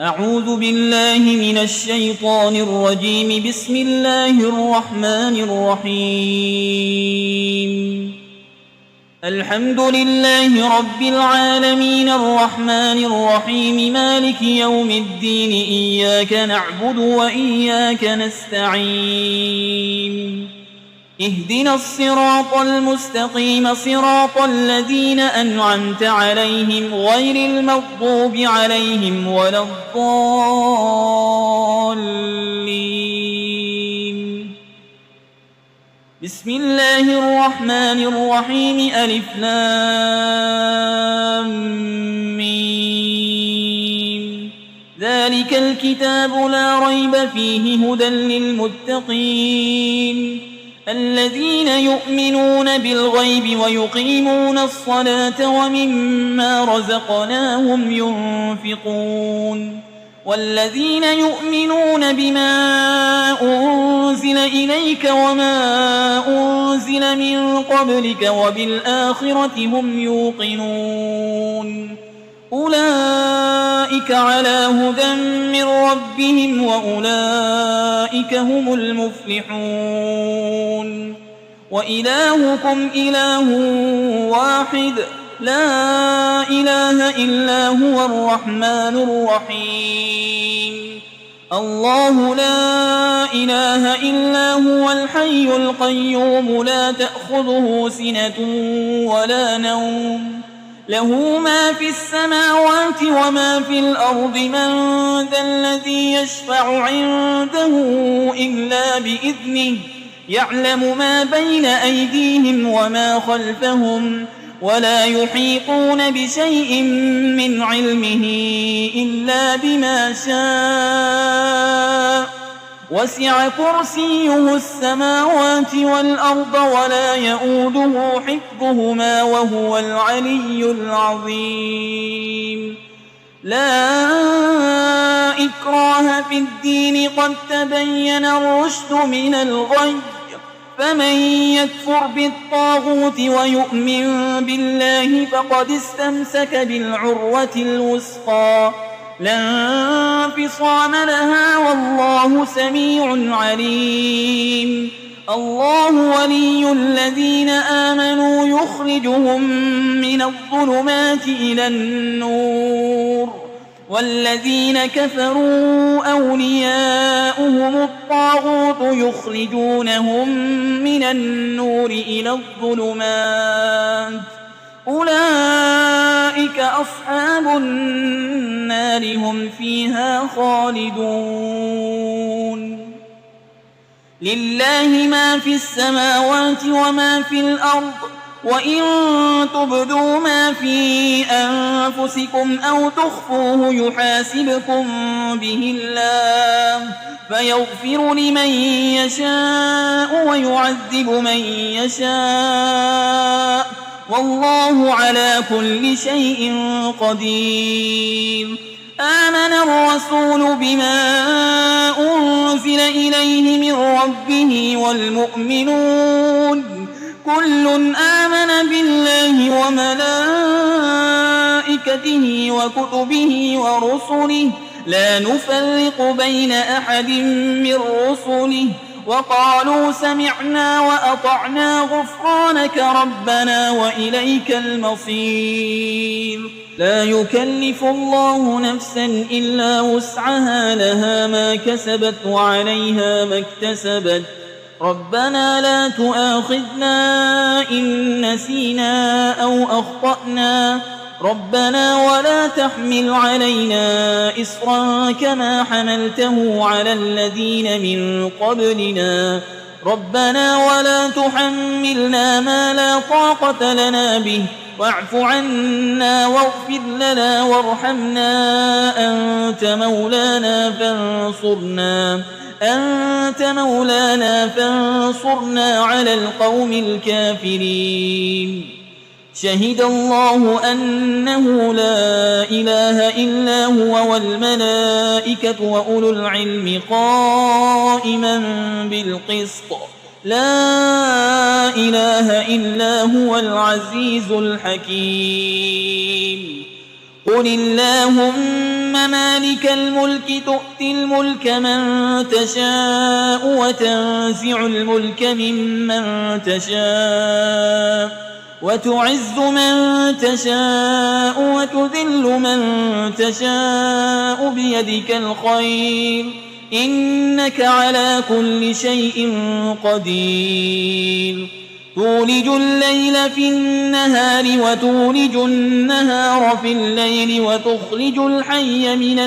أعوذ بالله من الشيطان الرجيم. بسم الله الرحمن الرحيم. الحمد لله رب العالمين الرحمن الرحيم مالك يوم الدين. إياك نعبد وإياك نستعين. اهدنا الصراط المستقيم صراط الذين أنعمت عليهم غير المغضوب عليهم ولا الضالين. بسم الله الرحمن الرحيم. ألف لام ميم. ذلك الكتاب لا ريب فيه هدى للمتقين الذين يؤمنون بالغيب ويقيمون الصلاة ومما رزقناهم ينفقون والذين يؤمنون بما أنزل إليك وما أنزل من قبلك وبالآخرة هم يوقنون أولئك على هدى من ربهم وأولئك هم المفلحون. وإلهكم إله واحد لا إله إلا هو الرحمن الرحيم. الله لا إله إلا هو الحي القيوم لا تأخذه سنة ولا نوم له ما في السماوات وما في الأرض. من ذا الذي يشفع عنده إلا بإذنه يعلم ما بين أيديهم وما خلفهم ولا يحيطون بشيء من علمه إلا بما شاء. وسع كرسيه السماوات والأرض ولا يؤوده حفظهما وهو العلي العظيم. لا إكراه في الدين قد تبين الرشد من الغي. فمن يكفر بالطاغوت ويؤمن بالله فقد استمسك بالعروة الوثقى لا انفصام لها والله سميع عليم. الله ولي الذين آمنوا يخرجهم من الظلمات إلى النور والذين كفروا أولياؤهم الطاغوت يخرجونهم من النور إلى الظلمات أولئك أصحاب النار هم فيها خالدون. لله ما في السماوات وما في الأرض وإن تبدوا ما في أنفسكم أو تخفوه يحاسبكم به الله فيغفر لمن يشاء ويعذب من يشاء والله على كل شيء قدير. آمن الرسول بما أنزل إليه من ربه والمؤمنون كل آمن بالله وملائكته وكتبه ورسله لا نفرق بين أحد من رسله وقالوا سمعنا وأطعنا غفرانك ربنا وإليك المصير. لا يكلف الله نفسا إلا وسعها لها ما كسبت وعليها ما اكتسبت. ربنا لا تؤاخذنا إن نسينا أو أخطأنا ربنا ولا تحمل علينا إصرا كما حملته على الذين من قبلنا ربنا ولا تحملنا ما لا طاقة لنا به واعف عنا واغفر لنا وارحمنا أنت مولانا فانصرنا على القوم الكافرين. شهد الله أنه لا إله إلا هو والملائكة وأولو العلم قائما بالقسط لا إله إلا هو العزيز الحكيم. قل اللهم مالك الملك تؤتي الملك من تشاء وتنزع الملك ممن تشاء وتعز من تشاء وتذل من تشاء بيدك الخير إنك على كل شيء قدير تولج الليل في النهار وتولج النهار في الليل وتخرج الحي من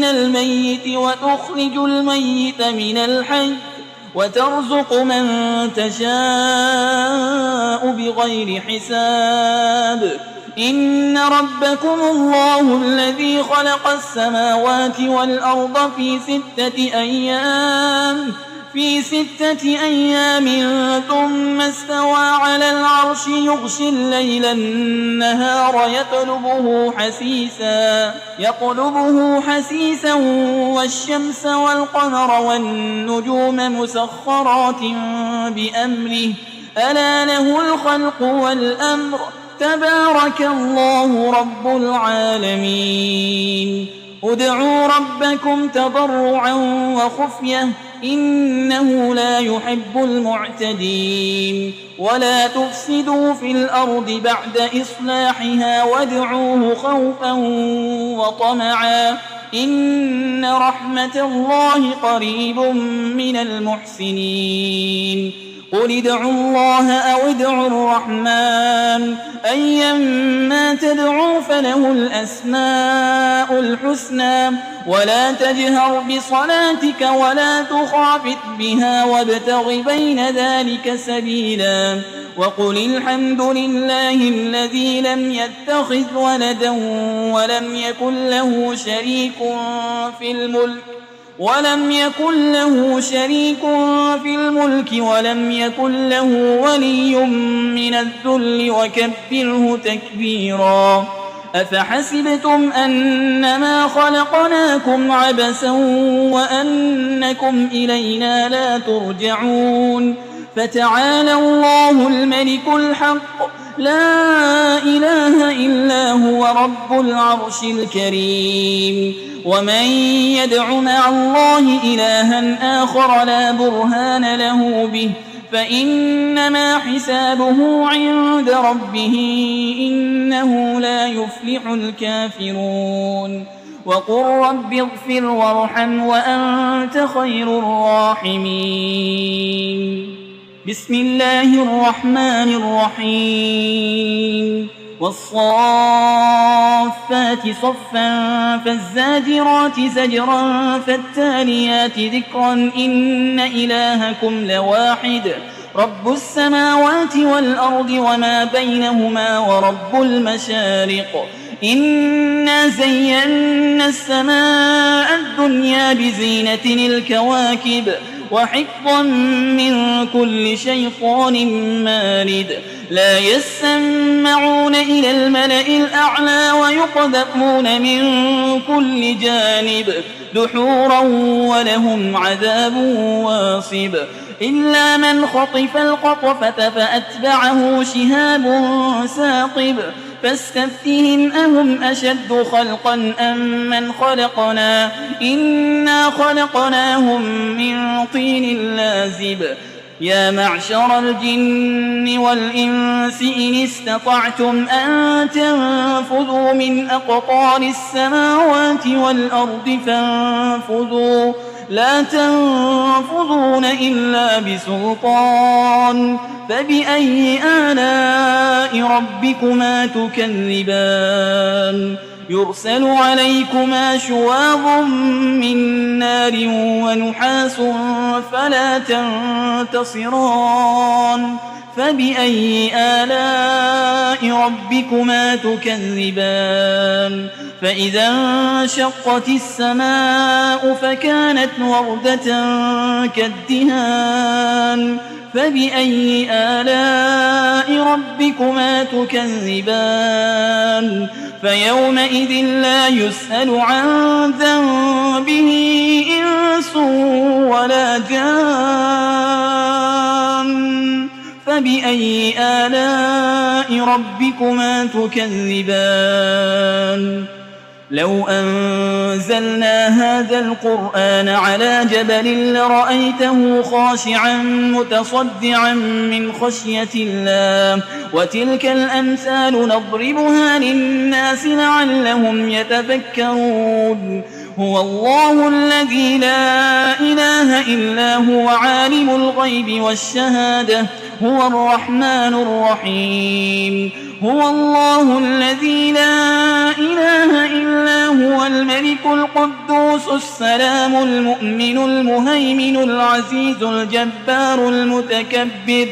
الميت وتخرج الميت من الحي وترزق من تشاء بغير حساب إن ربكم الله الذي خلق السماوات والأرض في 6 أيام ثم استوى على العرش يغشي الليل النهار يطلبه حسيسا والشمس والقمر والنجوم مسخرات بأمره ألا له الخلق والأمر تبارك الله رب العالمين ادعوا ربكم تضرعا وخفية إنه لا يحب المعتدين ولا تفسدوا في الأرض بعد إصلاحها وادعوه خوفا وطمعا إن رحمة الله قريب من المحسنين قل ادعوا الله أو ادعوا الرحمن أيما تدعوا فله الأسماء الحسنى ولا تجهر بصلاتك ولا تخافت بها وابتغ بين ذلك سبيلا وقل الحمد لله الذي لم يتخذ ولدا ولم يكن له شريك في الملك ولم يكن له ولي من الذل وكبره تكبيرا أفحسبتم أنما خلقناكم عبثا وأنكم إلينا لا ترجعون فتعالى الله الملك الحق لا إله إلا هو رب العرش الكريم ومن يدع مع الله إلها آخر لا برهان له به فإنما حسابه عند ربه إنه لا يفلح الكافرون وقل رب اغفر وارحم وأنت خير الراحمين بسم الله الرحمن الرحيم والصافات صفا فالزاجرات زجرا فالتاليات ذكرا إن إلهكم لواحد رب السماوات والأرض وما بينهما ورب المشارق إنا زينا السماء الدنيا بزينة الكواكب وحفظا من كل شيطان مارد لا يسمعون إلى الملأ الأعلى ويقذفون من كل جانب دحورا ولهم عذاب واصب إلا من خطف الخطفة فأتبعه شهاب ثاقب فاستفتهم أهم أشد خلقا أم من خلقنا إنا خلقناهم من طين لازب يا معشر الجن والإنس إن استطعتم أن تنفذوا من أقطار السماوات والأرض فانفذوا لا تنفذون إلا بسلطان فبأي آلاء ربكما تكذبان يرسل عليكما شواظ من نار ونحاس فلا تنتصران فبأي آلاء ربكما تكذبان فإذا انشقت السماء فكانت وردة كالدهان فبأي آلاء ربكما تكذبان فيومئذ لا يسأل عن ذنبه إنس ولا جان فبأي آلاء ربكما تكذبان لو أنزلنا هذا القرآن على جبل لرأيته خاشعا متصدعا من خشية الله وتلك الأمثال نضربها للناس لعلهم يتفكرون هو الله الذي لا إله إلا هو عالم الغيب والشهادة هو الرحمن الرحيم هو الله الذي لا إله إلا هو الملك القدوس السلام المؤمن المهيمن العزيز الجبار المتكبر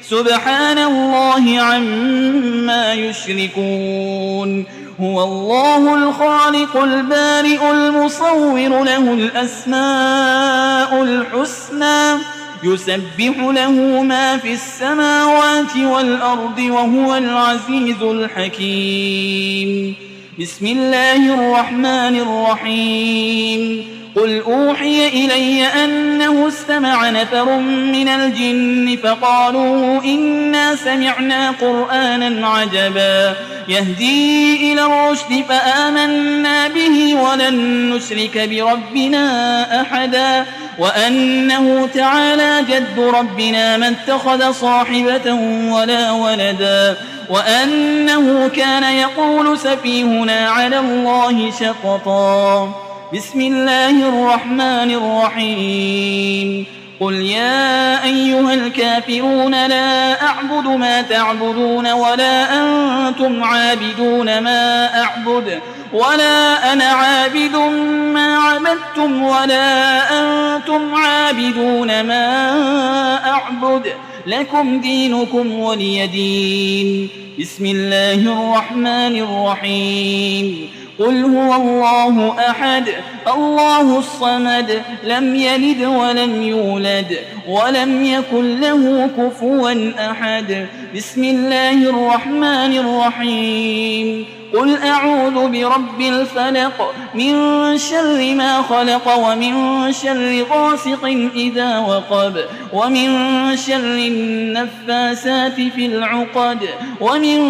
سبحان الله عما يشركون هو الله الخالق البارئ المصور له الأسماء الحسنى يسبح له ما في السماوات والأرض وهو العزيز الحكيم بسم الله الرحمن الرحيم قل أوحي إلي أنه استمع نفر من الجن فقالوا إنا سمعنا قرآنا عجبا يهدي إلى الرشد فآمنا به ولن نشرك بربنا أحدا وأنه تعالى جد ربنا ما اتخذ صاحبة ولا ولدا وأنه كان يقول سفيهنا على الله شططا بسم الله الرحمن الرحيم قل يا أيها الكافرون لا أعبد ما تعبدون ولا أنتم عابدون ما أعبد ولا أنا عابد ما عبدتم ولا أنتم عابدون ما أعبد لكم دينكم ولي دين بسم الله الرحمن الرحيم قل هو الله أحد الله الصمد لم يلد ولم يولد ولم يكن له كفوا أحد بسم الله الرحمن الرحيم قل أعوذ برب الفلق من شر ما خلق ومن شر غاسق إذا وقب ومن شر النفاسات في العقد ومن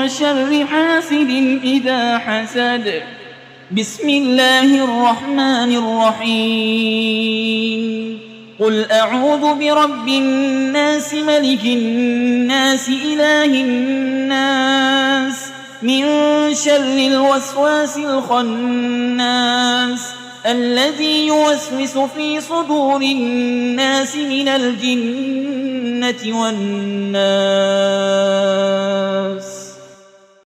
شر حاسد إذا حسد بسم الله الرحمن الرحيم قل أعوذ برب الناس ملك الناس إله الناس من شر الوسواس الخناس الذي يوسوس في صدور الناس من الجنة والناس